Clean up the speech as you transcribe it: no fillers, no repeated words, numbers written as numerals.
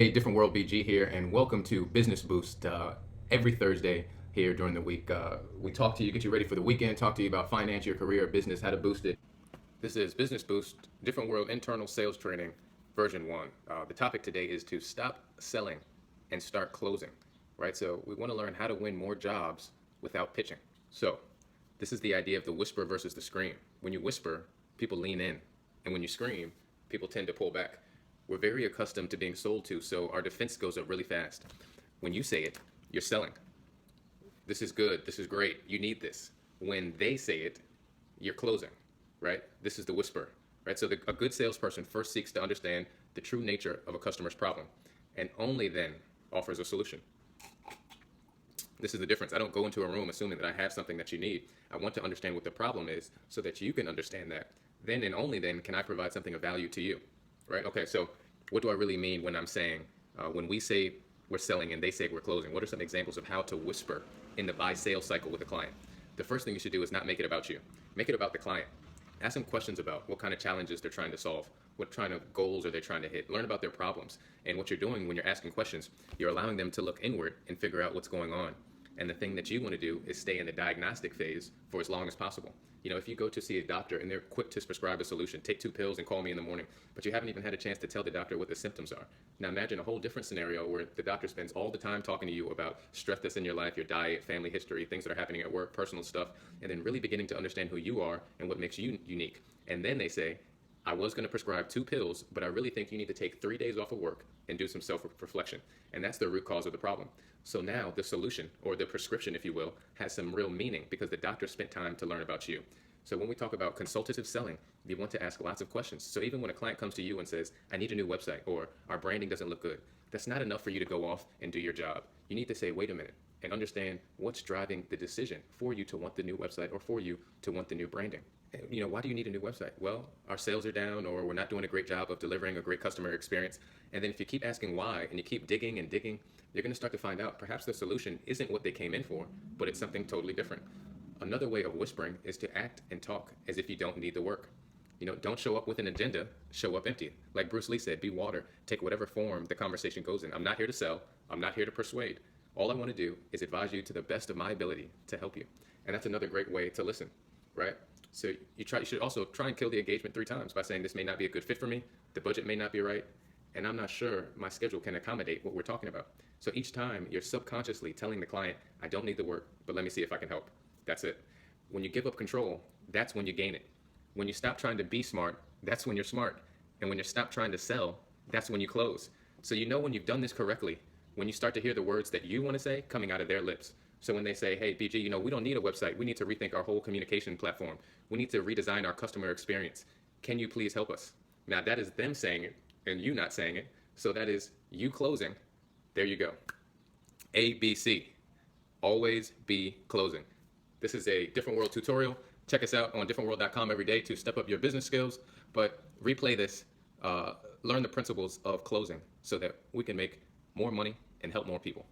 Hey, Different World BG here, and welcome to Business Boost. Every Thursday here during the week, we talk to you, get you ready for the weekend, talk to you about finance, your career, business, how to boost it. This is Business Boost, Different World Internal Sales Training, version 1. The topic today is to stop selling and start closing, right? So we want to learn how to win more jobs without pitching. So this is the idea of the whisper versus the scream. When you whisper, people lean in, and when you scream, people tend to pull back. We're very accustomed to being sold to, so our defense goes up really fast. When you say it, you're selling. This is good, this is great, you need this. When they say it, you're closing, right? This is the whisper, right? So a good salesperson first seeks to understand the true nature of a customer's problem, and only then offers a solution. This is the difference. I don't go into a room assuming that I have something that you need. I want to understand what the problem is so that you can understand that. Then and only then can I provide something of value to you, right? Okay, so what do I really mean when I'm saying, when we say we're selling and they say we're closing? What are some examples of how to whisper in the buy-sale cycle with a client? The first thing you should do is not make it about you. Make it about the client. Ask them questions about what kind of challenges they're trying to solve, what kind of goals are they trying to hit. Learn about their problems. And what you're doing when you're asking questions, you're allowing them to look inward and figure out what's going on. And the thing that you want to do is stay in the diagnostic phase for as long as possible. You know, if you go to see a doctor and they're quick to prescribe a solution, take 2 pills and call me in the morning, but you haven't even had a chance to tell the doctor what the symptoms are. Now imagine a whole different scenario where the doctor spends all the time talking to you about stress that's in your life, your diet, family history, things that are happening at work, personal stuff, and then really beginning to understand who you are and what makes you unique. And then they say, I was going to prescribe 2 pills, but I really think you need to take 3 days off of work and do some self-reflection. And that's the root cause of the problem. So now the solution, or the prescription, if you will, has some real meaning because the doctor spent time to learn about you. So when we talk about consultative selling, you want to ask lots of questions. So even when a client comes to you and says, I need a new website, or our branding doesn't look good, that's not enough for you to go off and do your job. You need to say, wait a minute, and understand what's driving the decision for you to want the new website or for you to want the new branding. You know, why do you need a new website? Well, our sales are down, or we're not doing a great job of delivering a great customer experience. And then if you keep asking why and you keep digging and digging, you're going to start to find out perhaps the solution isn't what they came in for, but it's something totally different. Another way of whispering is to act and talk as if you don't need the work. You know, don't show up with an agenda, show up empty. Like Bruce Lee said, be water, take whatever form the conversation goes in. I'm not here to sell, I'm not here to persuade. All I want to do is advise you to the best of my ability to help you. And that's another great way to listen, right? So you should also try and kill the engagement 3 times by saying this may not be a good fit for me, the budget may not be right, and I'm not sure my schedule can accommodate what we're talking about. So each time you're subconsciously telling the client, I don't need the work, but let me see if I can help. That's it. When you give up control, that's when you gain it. When you stop trying to be smart, that's when you're smart. And when you stop trying to sell, that's when you close. So you know when you've done this correctly, when you start to hear the words that you want to say coming out of their lips. So when they say, hey, BG, you know, we don't need a website. We need to rethink our whole communication platform. We need to redesign our customer experience. Can you please help us? Now that is them saying it and you not saying it. So that is you closing. There you go. ABC. Always be closing. This is a Different World tutorial. Check us out on differentworld.com every day to step up your business skills. But replay this, learn the principles of closing so that we can make more money and help more people.